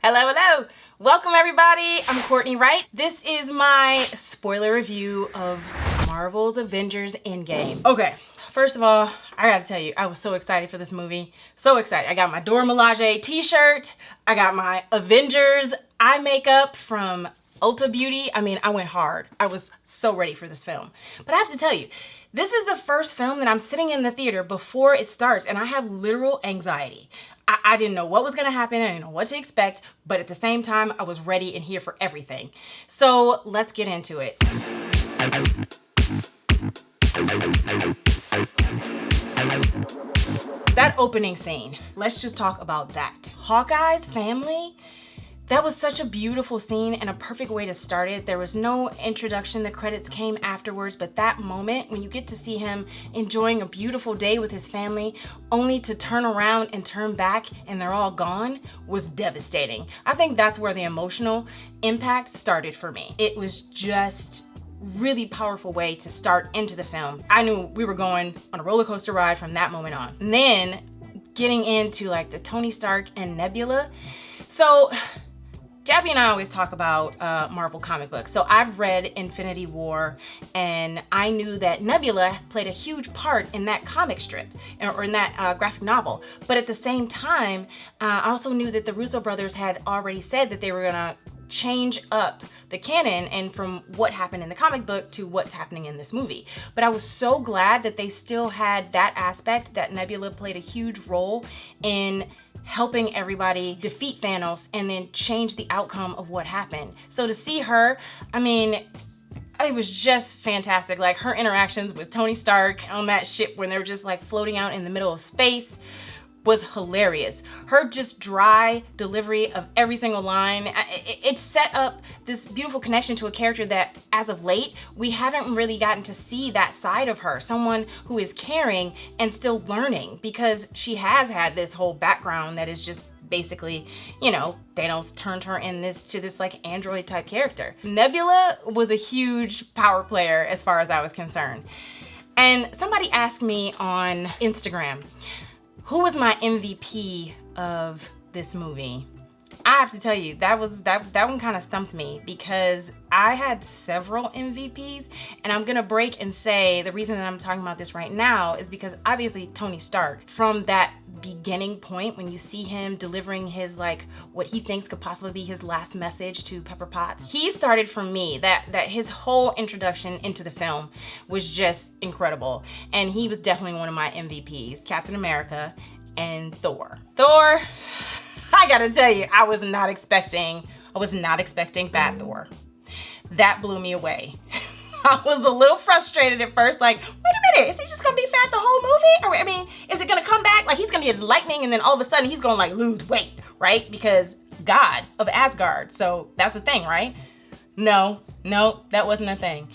Hello, hello. Welcome everybody. I'm Cortney, right? This is my spoiler review of Marvel's Avengers Endgame. Okay, first of all, I gotta tell you, I was so excited for this movie. So excited. I got my Dora Milaje t-shirt. I got my Avengers eye makeup from Ulta Beauty. I mean, I went hard. I was so ready for this film. But I have to tell you, this is the first film that I'm sitting in the theater before it starts and I have literal anxiety. I didn't know what was gonna happen, I didn't know what to expect, but at the same time, I was ready and here for everything. So let's get into it. That opening scene, let's just talk about that. Hawkeye's family, that was such a beautiful scene and a perfect way to start it. There was no introduction, the credits came afterwards, but that moment when you get to see him enjoying a beautiful day with his family, only to turn around and turn back and they're all gone, was devastating. I think that's where the emotional impact started for me. It was just really powerful way to start into the film. I knew we were going on a roller coaster ride from that moment on. And then getting into like the Tony Stark and Nebula. So Jaby and I always talk about Marvel comic books. So I've read Infinity War and I knew that Nebula played a huge part in that comic strip or in that graphic novel. But at the same time, I also knew that the Russo brothers had already said that they were gonna change up the canon and from what happened in the comic book to what's happening in this movie. But I was so glad that they still had that aspect, that Nebula played a huge role in helping everybody defeat Thanos and then change the outcome of what happened. So to see her, I mean, it was just fantastic. Like her interactions with Tony Stark on that ship when they were just like floating out in the middle of space was hilarious. Her just dry delivery of every single line, it set up this beautiful connection to a character that as of late, we haven't really gotten to see that side of her. Someone who is caring and still learning, because she has had this whole background that is just basically, you know, Thanos turned her in to this like android type character. Nebula was a huge power player as far as I was concerned. And somebody asked me on Instagram, who was my MVP of this movie? I have to tell you, that one kind of stumped me because I had several MVPs, and I'm gonna break and say the reason that I'm talking about this right now is because obviously Tony Stark, from that beginning point when you see him delivering his like what he thinks could possibly be his last message to Pepper Potts, he started for me that his whole introduction into the film was just incredible, and he was definitely one of my MVPs. Captain America and Thor. I gotta tell you, I was not expecting Fat Thor. That blew me away. I was a little frustrated at first, like, wait a minute, is he just gonna be fat the whole movie? Or I mean, is it gonna come back? Like he's gonna be his lightning and then all of a sudden he's gonna like lose weight, right? Because God of Asgard, so that's a thing, right? No, that wasn't a thing.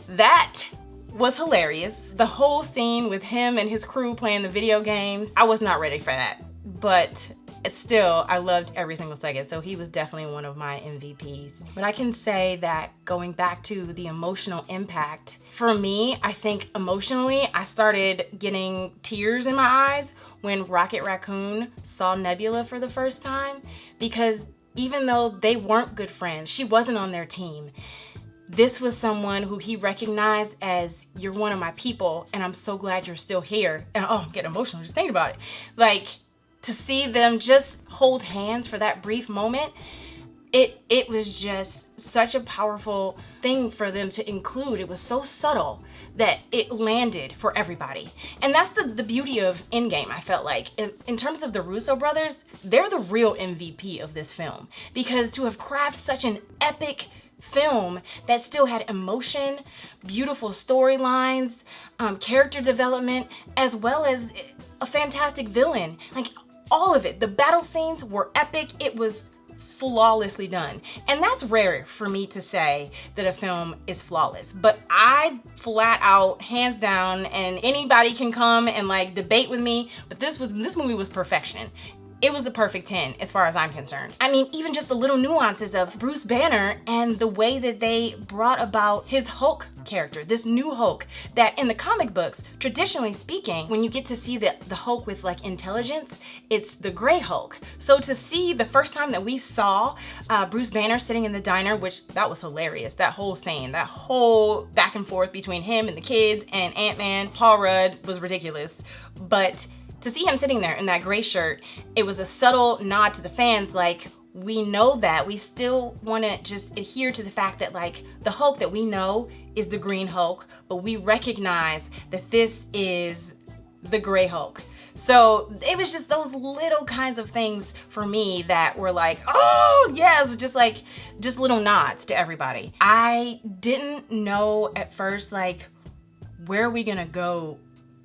That was hilarious. The whole scene with him and his crew playing the video games, I was not ready for that. But still, I loved every single second, so he was definitely one of my MVPs. But I can say that going back to the emotional impact, for me, I think emotionally, I started getting tears in my eyes when Rocket Raccoon saw Nebula for the first time, because even though they weren't good friends, she wasn't on their team, this was someone who he recognized as, you're one of my people, and I'm so glad you're still here. And oh, I'm getting emotional just thinking about it. Like, to see them just hold hands for that brief moment, it was just such a powerful thing for them to include. It was so subtle that it landed for everybody. And that's the beauty of Endgame, I felt like. In terms of the Russo brothers, they're the real MVP of this film. Because to have crafted such an epic film that still had emotion, beautiful storylines, character development, as well as a fantastic villain. Like all of it. The battle scenes were epic. It was flawlessly done. And that's rare for me to say that a film is flawless. But I flat out, hands down, and anybody can come and like debate with me, but this movie was perfection. It was a perfect 10 as far as I'm concerned. I mean, even just the little nuances of Bruce Banner and the way that they brought about his Hulk character, this new Hulk that in the comic books, traditionally speaking, when you get to see the Hulk with like intelligence, it's the gray Hulk. So to see the first time that we saw Bruce Banner sitting in the diner, which that was hilarious, that whole scene, that whole back and forth between him and the kids and Ant-Man, Paul Rudd was ridiculous. But to see him sitting there in that gray shirt, it was a subtle nod to the fans, like, we know that. We still want to just adhere to the fact that, like, the Hulk that we know is the green Hulk, but we recognize that this is the gray Hulk. So it was just those little kinds of things for me that were like, oh yes, just little nods to everybody. I didn't know at first, like, where are we gonna go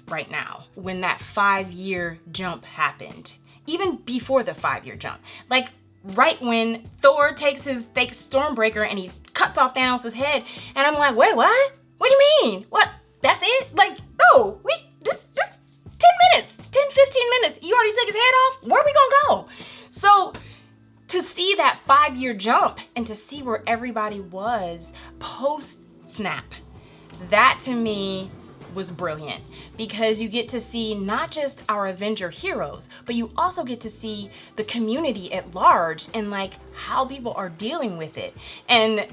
right now when that 5-year jump happened, even before the 5-year jump, like right when Thor takes his Stormbreaker and he cuts off Thanos' head, and I'm like, wait, what do you mean? What, that's it? Like, no, we just 10 minutes, 10-15 minutes, you already took his head off? Where are we gonna go? So to see that 5-year jump and to see where everybody was post snap, that to me was brilliant, because you get to see not just our Avenger heroes, but you also get to see the community at large and like how people are dealing with it. And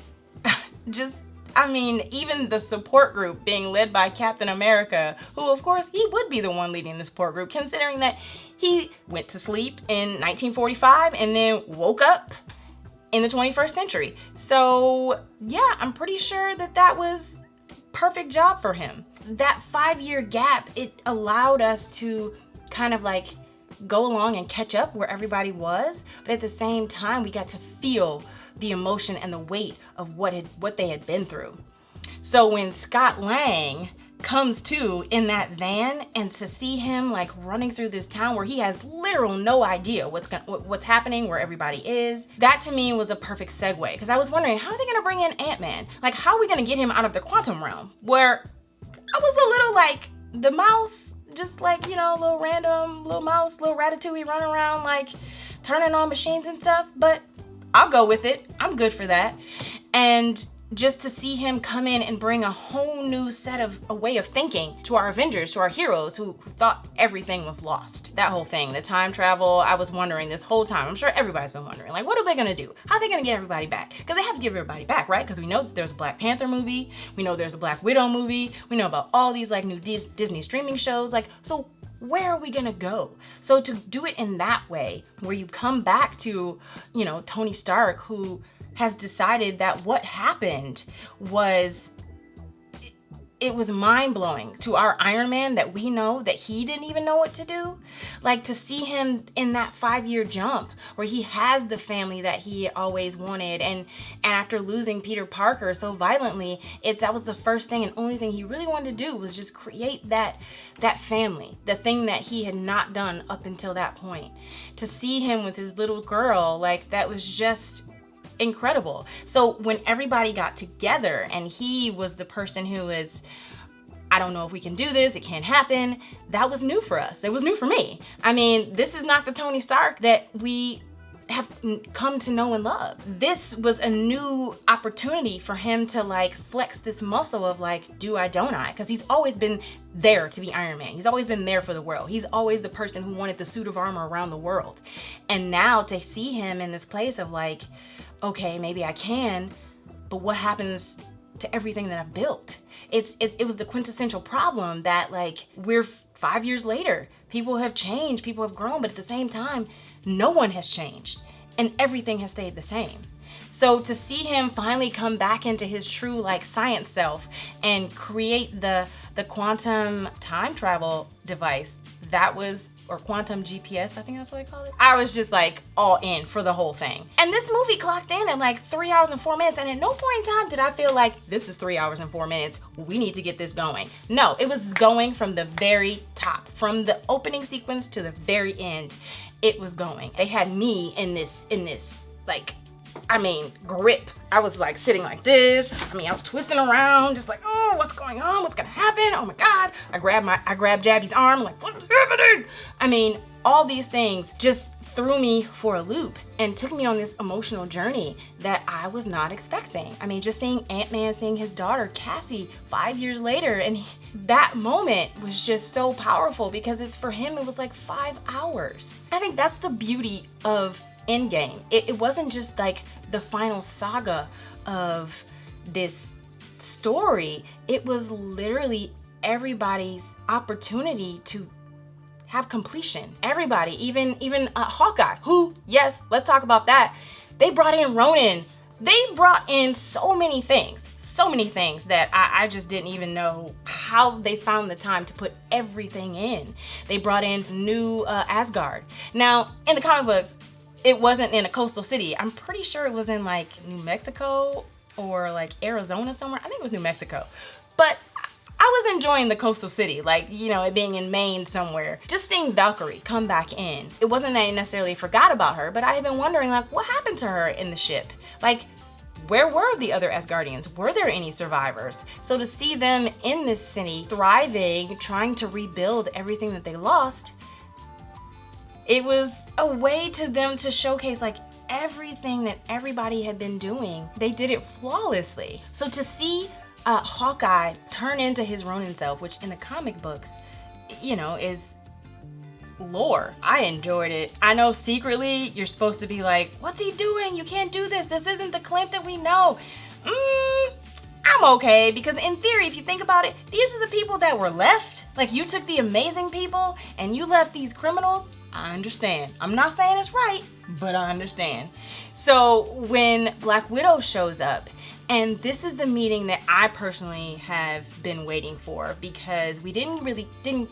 just, I mean, even the support group being led by Captain America, who of course he would be the one leading the support group, considering that he went to sleep in 1945 and then woke up in the 21st century. So yeah, I'm pretty sure that was perfect job for him. That 5-year gap, it allowed us to kind of like go along and catch up where everybody was, but at the same time we got to feel the emotion and the weight of what they had been through. So when Scott Lang comes to in that van, and to see him like running through this town where he has literal no idea what's happening, where everybody is, that to me was a perfect segue, because I was wondering, how are they gonna bring in Ant-Man? Like, how are we gonna get him out of the quantum realm, where I was a little like the mouse, just like, you know, little random little mouse, little Ratatouille running around like turning on machines and stuff, but I'll go with it. I'm good for that. And just to see him come in and bring a whole new set of a way of thinking to our Avengers, to our heroes who thought everything was lost. That whole thing, the time travel, I was wondering this whole time, I'm sure everybody's been wondering, like, what are they gonna do? How are they gonna get everybody back? Because they have to give everybody back, right? Because we know that there's a Black Panther movie, we know there's a Black Widow movie, we know about all these like new Disney streaming shows, like, so where are we gonna go? So to do it in that way, where you come back to, you know, Tony Stark, who has decided that what happened was, it was mind-blowing to our Iron Man, that we know that he didn't even know what to do. Like, to see him in that 5-year jump where he has the family that he always wanted, and after losing Peter Parker so violently, that was the first thing and only thing he really wanted to do, was just create that family, the thing that he had not done up until that point. To see him with his little girl, like, that was just incredible. So when everybody got together and he was the person who is, I don't know if we can do this, it can't happen, that was new for us. It was new for me. I mean, this is not the Tony Stark that we have come to know and love. This was a new opportunity for him to like flex this muscle of like, do I, don't I? Because he's always been there to be Iron Man. He's always been there for the world. He's always the person who wanted the suit of armor around the world. And now to see him in this place of like, okay, maybe I can, but what happens to everything that I've built? It was the quintessential problem that like, we're 5 years later, people have changed, people have grown, but at the same time, no one has changed and everything has stayed the same. So to see him finally come back into his true like science self and create the quantum time travel device, that was, or quantum GPS, I think that's what they call it. I was just like all in for the whole thing. And this movie clocked in at like 3 hours and 4 minutes, and at no point in time did I feel like this is 3 hours and 4 minutes, we need to get this going. No, it was going from the very top, from the opening sequence to the very end. It was going. They had me in this like, I mean, grip. I was like sitting like this. I mean, I was twisting around, just like, oh, what's going on? What's gonna happen? Oh my God. I grabbed Jaby's arm, like, what's happening? I mean, all these things just threw me for a loop and took me on this emotional journey that I was not expecting. I mean, just seeing Ant-Man seeing his daughter Cassie 5 years later, and that moment was just so powerful because it's for him, it was like 5 hours. I think that's the beauty of Endgame. It wasn't just like the final saga of this story. It was literally everybody's opportunity to have completion. Everybody, even Hawkeye, who, yes, let's talk about that. They brought in Ronin. They brought in so many things that I just didn't even know how they found the time to put everything in. They brought in new Asgard. Now, in the comic books, it wasn't in a coastal city. I'm pretty sure it was in like New Mexico or like Arizona somewhere. I think it was New Mexico. But I was enjoying the coastal city, like, you know, it being in Maine somewhere. Just seeing Valkyrie come back in. It wasn't that I necessarily forgot about her, but I had been wondering, like, what happened to her in the ship? Like, where were the other Asgardians? Were there any survivors? So to see them in this city, thriving, trying to rebuild everything that they lost, it was a way to them to showcase, like, everything that everybody had been doing. They did it flawlessly. So to see Hawkeye turn into his Ronin self, which in the comic books, you know, is lore. I enjoyed it. I know secretly you're supposed to be like, what's he doing? You can't do this. This isn't the Clint that we know. I'm okay, because in theory, if you think about it, these are the people that were left. Like, you took the amazing people and you left these criminals. I understand. I'm not saying it's right, but I understand. So when Black Widow shows up, and this is the meeting that I personally have been waiting for, because we didn't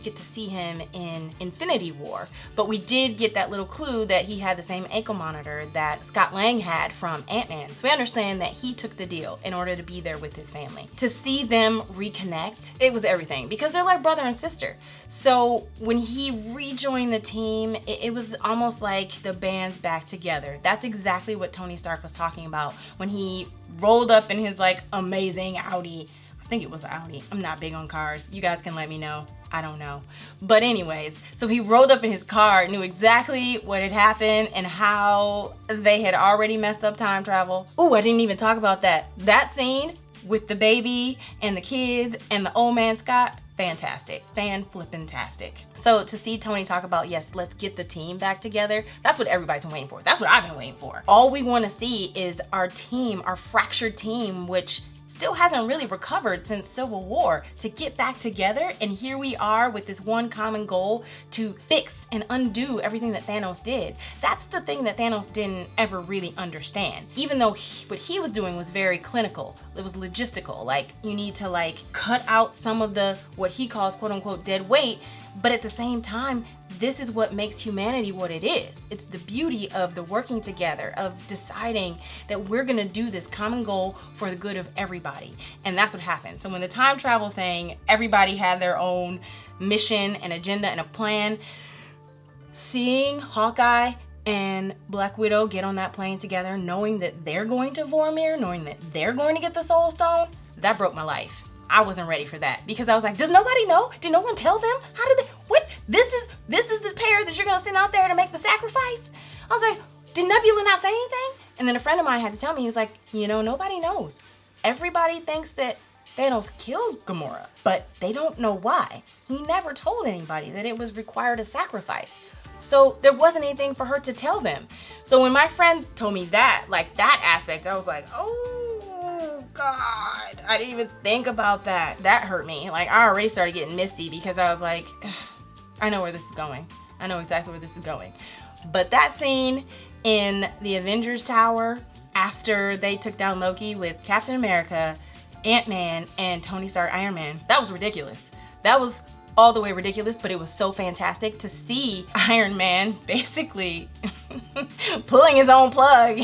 get to see him in Infinity War, but we did get that little clue that he had the same ankle monitor that Scott Lang had from Ant-Man. We understand that he took the deal in order to be there with his family. To see them reconnect, it was everything, because they're like brother and sister. So when he rejoined the team, it was almost like the band's back together. That's exactly what Tony Stark was talking about when he rolled up in his like amazing Audi. I think it was an Audi. I'm not big on cars. You guys can let me know. I don't know. But anyways, so he rolled up in his car, knew exactly what had happened and how they had already messed up time travel. Ooh, I didn't even talk about that. That scene with the baby and the kids and the old man Scott, fantastic. Fan-flippin-tastic. So to see Tony talk about, yes, let's get the team back together, that's what everybody's been waiting for. That's what I've been waiting for. All we want to see is our team, our fractured team, which still hasn't really recovered since Civil War, to get back together. And here we are with this one common goal to fix and undo everything that Thanos did. That's the thing that Thanos didn't ever really understand. Even though what he was doing was very clinical, it was logistical. Like, you need to like cut out some of the, what he calls quote unquote dead weight, but at the same time, this is what makes humanity what it is. It's the beauty of the working together, of deciding that we're gonna do this common goal for the good of everybody. And that's what happened. So when the time travel thing, everybody had their own mission and agenda and a plan. Seeing Hawkeye and Black Widow get on that plane together, knowing that they're going to Vormir, knowing that they're going to get the Soul Stone, that broke my life. I wasn't ready for that, because I was like, does nobody know? Did no one tell them? How did they, what? This is the pair that you're gonna send out there to make the sacrifice? I was like, did Nebula not say anything? And then a friend of mine had to tell me, he was like, you know, nobody knows. Everybody thinks that Thanos killed Gamora, but they don't know why. He never told anybody that it was required a sacrifice. So there wasn't anything for her to tell them. So when my friend told me that, like that aspect, I was like, oh God, I didn't even think about that. That hurt me. Like, I already started getting misty because I was like, I know where this is going. I know exactly where this is going. But that scene in the Avengers Tower after they took down Loki with Captain America, Ant-Man, and Tony Stark Iron Man, that was ridiculous. That was all the way ridiculous, but it was so fantastic to see Iron Man basically pulling his own plug,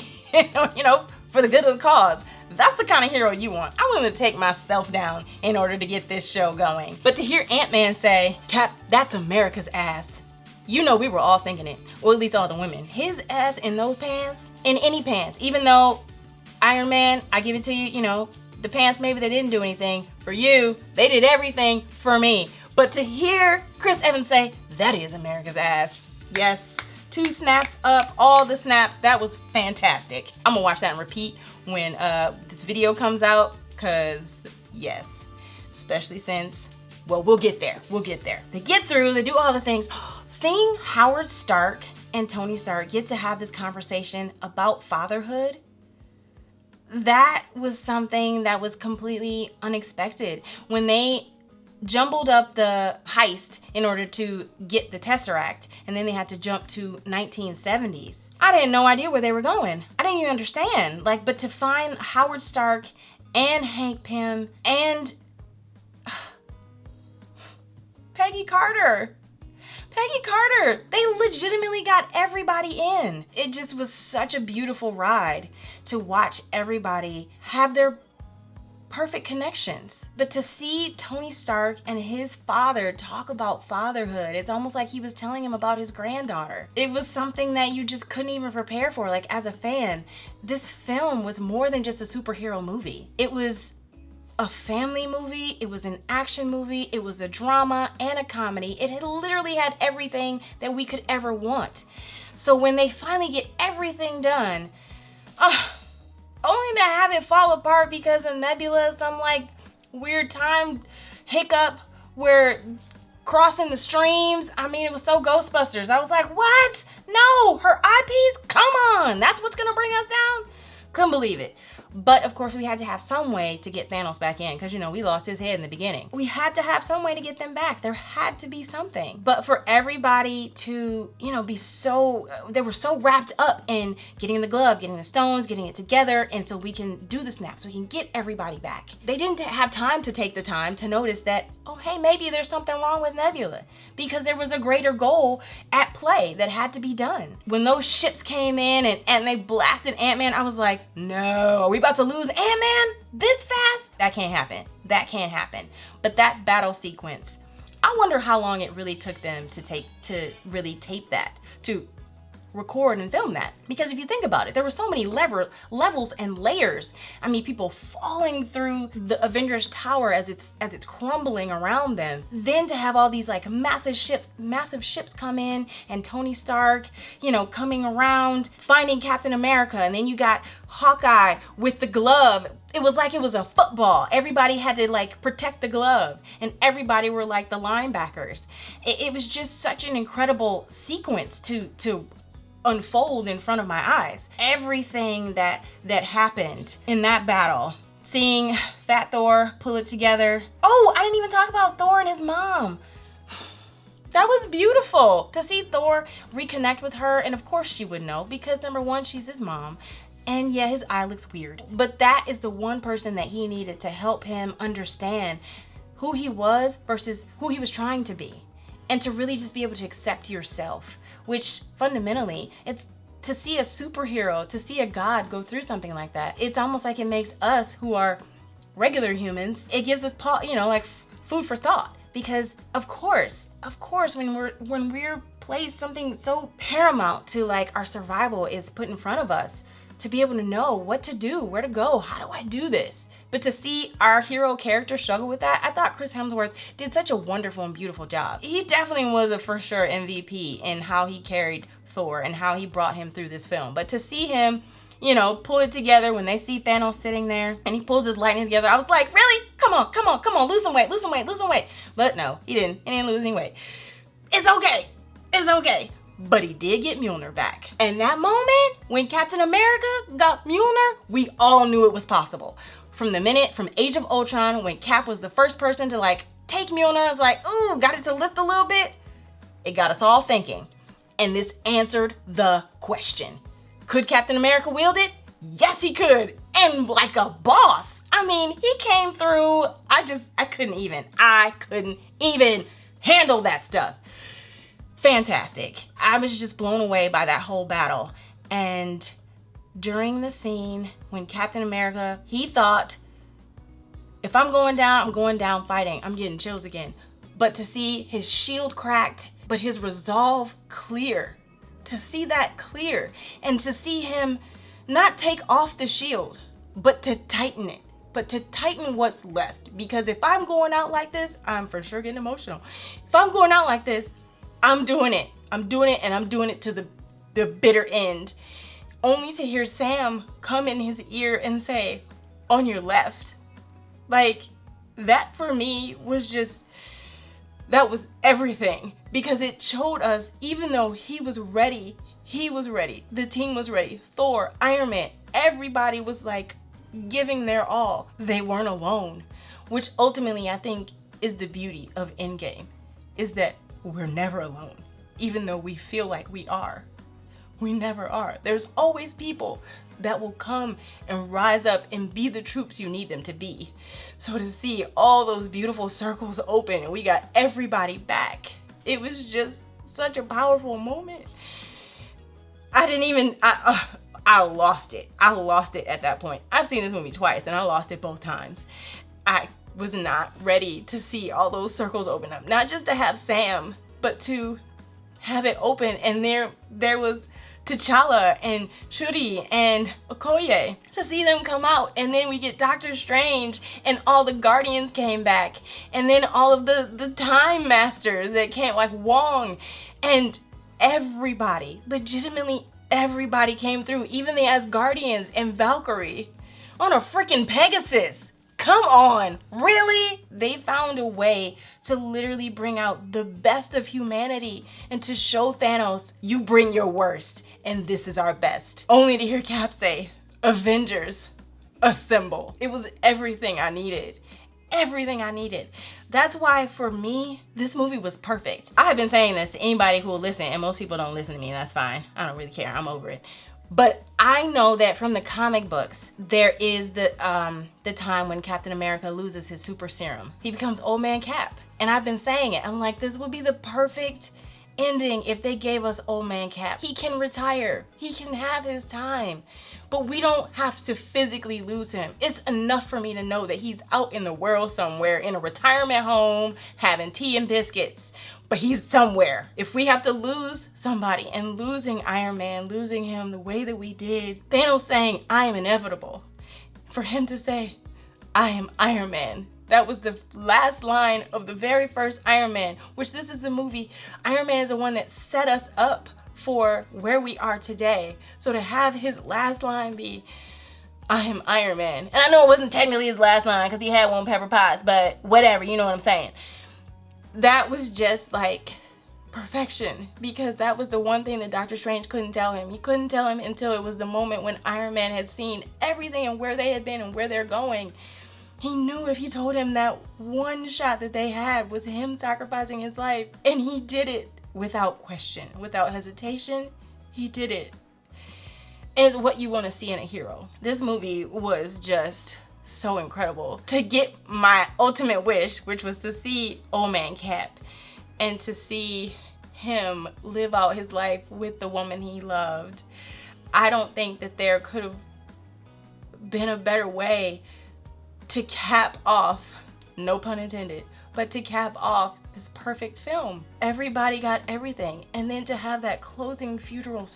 you know, for the good of the cause. That's the kind of hero you want. I'm willing to take myself down in order to get this show going. But to hear Ant-Man say, Cap, that's America's ass. You know, we were all thinking it, or at least all the women. His ass in those pants, in any pants, even though Iron Man, I give it to you, you know, the pants, maybe they didn't do anything for you. They did everything for me. But to hear Chris Evans say, that is America's ass. Yes, 2 snaps up, all the snaps. That was fantastic. I'm gonna watch that and repeat when this video comes out, cause yes, especially since, well, we'll get there. They get through, they do all the things. Seeing Howard Stark and Tony Stark get to have this conversation about fatherhood, that was something that was completely unexpected. When they jumbled up the heist in order to get the Tesseract, and then they had to jump to 1970s. I had no idea where they were going. I didn't even understand. Like, but to find Howard Stark and Hank Pym and Peggy Carter, they legitimately got everybody in. It just was such a beautiful ride to watch everybody have their perfect connections. But to see Tony Stark and his father talk about fatherhood, it's almost like he was telling him about his granddaughter. It was something that you just couldn't even prepare for. Like, as a fan, this film was more than just a superhero movie. It was a family movie, it was an action movie, it was a drama and a comedy. It had literally had everything that we could ever want. So when they finally get everything done, only to have it fall apart because of Nebula, some like weird time hiccup where crossing the streams. I mean, it was so Ghostbusters. I was like, what? No, her eyepiece? Come on, that's what's gonna bring us down? Couldn't believe it. But of course we had to have some way to get Thanos back in, because, you know, we lost his head in the beginning. We had to have some way to get them back. There had to be something. But for everybody to, you know, be so, they were so wrapped up in getting the glove, getting the stones, getting it together, and so we can do the snap, so we can get everybody back. They didn't have time to take the time to notice that, oh, hey, maybe there's something wrong with Nebula, because there was a greater goal at play that had to be done. When those ships came in and they blasted Ant-Man, I was like, no, are we about to lose Ant-Man this fast? That can't happen. That can't happen. But that battle sequence, I wonder how long it really took them to really tape that, to record and film that. Because if you think about it, there were so many levels and layers. I mean, people falling through the Avengers Tower as it's crumbling around them. Then to have all these like massive ships come in, and Tony Stark, you know, coming around, finding Captain America, and then you got Hawkeye with the glove. It was like it was a football. Everybody had to like protect the glove, and everybody were like the linebackers. It was just such an incredible sequence to unfold in front of my eyes. Everything that happened in that battle, seeing Fat Thor pull it together. Oh, I didn't even talk about Thor and his mom. That was beautiful to see Thor reconnect with her, and of course she would know, because number one, she's his mom. And yeah, his eye looks weird, but that is the one person that he needed to help him understand who he was versus who he was trying to be, and to really just be able to accept yourself, which fundamentally, it's to see a superhero, to see a god go through something like that. It's almost like it makes us, who are regular humans, it gives us, you know, like food for thought. Because of course, when we're placed something so paramount to like our survival is put in front of us, to be able to know what to do, where to go, how do I do this? But to see our hero character struggle with that, I thought Chris Hemsworth did such a wonderful and beautiful job. He definitely was a for sure MVP in how he carried Thor and how he brought him through this film. But to see him, you know, pull it together when they see Thanos sitting there and he pulls his lightning together, I was like, really? Come on, lose some weight. But no, he didn't lose any weight. It's okay. But he did get Mjolnir back. And that moment when Captain America got Mjolnir, we all knew it was possible. From Age of Ultron, when Cap was the first person to like take Mjolnir, I was like, ooh, got it to lift a little bit. It got us all thinking. And this answered the question. Could Captain America wield it? Yes, he could. And like a boss. I mean, he came through. I couldn't even handle that stuff. Fantastic. I was just blown away by that whole battle. And during the scene when Captain America, he thought, if I'm going down fighting. I'm getting chills again. But to see his shield cracked, but his resolve clear, to see that clear, and to see him not take off the shield, but to tighten it, but to tighten what's left. Because if I'm going out like this, I'm for sure getting emotional. If I'm going out like this, I'm doing it, and I'm doing it to the bitter end, only to hear Sam come in his ear and say, "On your left." Like, that for me was just, that was everything, because it showed us, even though he was ready, the team was ready, Thor, Iron Man, everybody was like giving their all. They weren't alone, which ultimately I think is the beauty of Endgame, is that we're never alone. Even though we feel like we are, we never are. There's always people that will come and rise up and be the troops you need them to be. So to see all those beautiful circles open and we got everybody back, it was just such a powerful moment. I lost it. I lost it at that point. I've seen this movie twice and I lost it both times. I was not ready to see all those circles open up. Not just to have Sam, but to have it open, and there was T'Challa and Shuri and Okoye, to see them come out, and then we get Doctor Strange and all the Guardians came back, and then all of the Time Masters that came, like Wong, and everybody, legitimately everybody came through, even the Asgardians and Valkyrie on a freaking Pegasus. Come on, really? They found a way to literally bring out the best of humanity and to show Thanos, you bring your worst and this is our best. Only to hear Cap say, "Avengers, assemble." It was everything I needed. Everything I needed. That's why for me, this movie was perfect. I have been saying this to anybody who will listen, and most people don't listen to me, and that's fine. I don't really care, I'm over it. But I know that from the comic books, there is the time when Captain America loses his super serum. He becomes Old Man Cap. And I've been saying it. I'm like, this would be the perfect ending if they gave us Old Man Cap. He can retire. He can have his time. But we don't have to physically lose him. It's enough for me to know that he's out in the world somewhere in a retirement home having tea and biscuits. But he's somewhere. If we have to lose somebody, and losing Iron Man, losing him the way that we did, Thanos saying, "I am inevitable," for him to say, "I am Iron Man." That was the last line of the very first Iron Man, which this is the movie. Iron Man is the one that set us up for where we are today. So to have his last line be, "I am Iron Man." And I know it wasn't technically his last line because he had one Pepper Potts, but whatever, you know what I'm saying. That was just like perfection, because that was the one thing that Doctor Strange couldn't tell him. He couldn't tell him until it was the moment when Iron Man had seen everything and where they had been and where they're going. He knew if he told him that one shot that they had was him sacrificing his life, and he did it without question, without hesitation. He did it. And it's what you want to see in a hero. This movie was just so incredible. To get my ultimate wish, which was to see Old Man Cap and to see him live out his life with the woman he loved. I don't think that there could have been a better way to cap off, no pun intended, but to cap off this perfect film. Everybody got everything. And then to have that closing funeral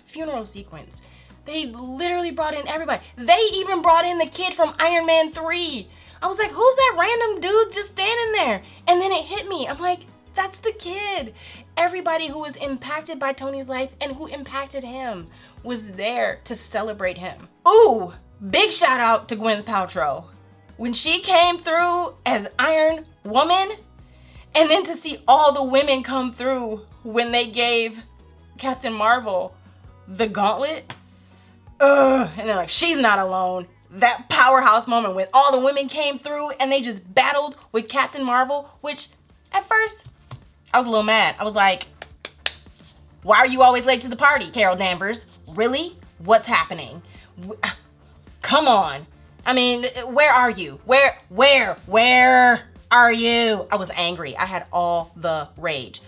sequence. They literally brought in everybody. They even brought in the kid from Iron Man 3. I was like, who's that random dude just standing there? And then it hit me. I'm like, that's the kid. Everybody who was impacted by Tony's life and who impacted him was there to celebrate him. Ooh, big shout out to Gwyneth Paltrow. When she came through as Iron Woman, and then to see all the women come through when they gave Captain Marvel the gauntlet. And they're like, she's not alone. That powerhouse moment when all the women came through and they just battled with Captain Marvel, which at first I was a little mad. I was like, why are you always late to the party, Carol Danvers? Really? What's happening? Come on. I mean, where are you? Where are you? I was angry. I had all the rage.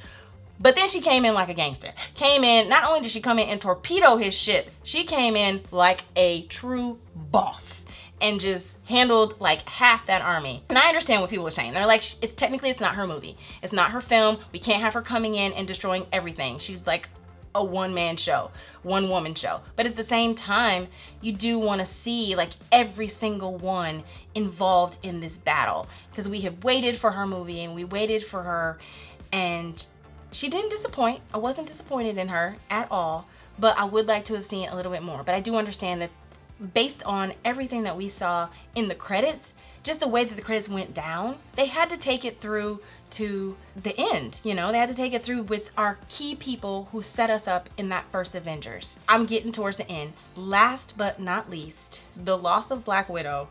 But then she came in like a gangster. Came in, not only did she come in and torpedo his ship, she came in like a true boss and just handled like half that army. And I understand what people are saying. They're like, it's not her movie. It's not her film. We can't have her coming in and destroying everything. She's like a one-man show, one-woman show. But at the same time, you do want to see like every single one involved in this battle, because we have waited for her movie and we waited for her, and she didn't disappoint. I wasn't disappointed in her at all, but I would like to have seen a little bit more. But I do understand that based on everything that we saw in the credits, just the way that the credits went down, they had to take it through to the end, you know? They had to take it through with our key people who set us up in that first Avengers. I'm getting towards the end. Last but not least, the loss of Black Widow.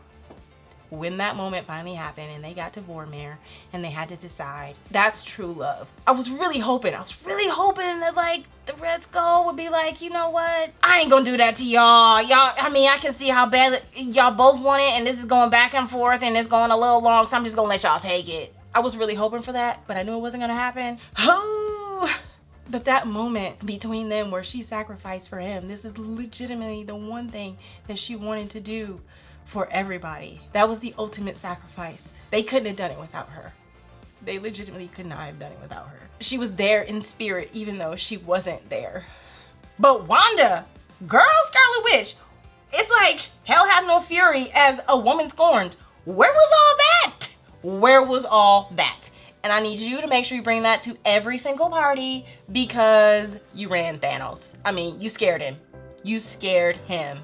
When that moment finally happened and they got to Vormir and they had to decide, that's true love. I was really hoping that like the Red Skull would be like, you know what? I ain't gonna do that to y'all. I mean, I can see how bad y'all both want it and this is going back and forth and it's going a little long, so I'm just gonna let y'all take it. I was really hoping for that, but I knew it wasn't gonna happen. Oh, but that moment between them where she sacrificed for him, this is legitimately the one thing that she wanted to do for everybody. That was the ultimate sacrifice. They couldn't have done it without her. They legitimately could not have done it without her. She was there in spirit even though she wasn't there. But Wanda, girl, Scarlet Witch, it's like hell had no fury as a woman scorned. Where was all that? Where was all that? And I need you to make sure you bring that to every single party because you ran Thanos. I mean, you scared him. You scared him.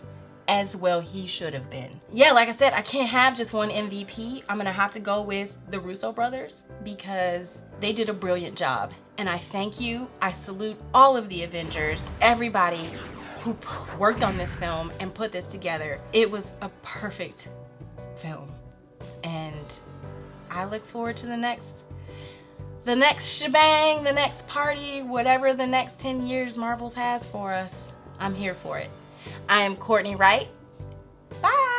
As well he should have been. Yeah, like I said, I can't have just one MVP. I'm gonna have to go with the Russo brothers because they did a brilliant job. And I thank you, I salute all of the Avengers, everybody who worked on this film and put this together. It was a perfect film. And I look forward to the next shebang, the next party, whatever the next 10 years Marvel's has for us. I'm here for it. I am Cortney Wright. Bye.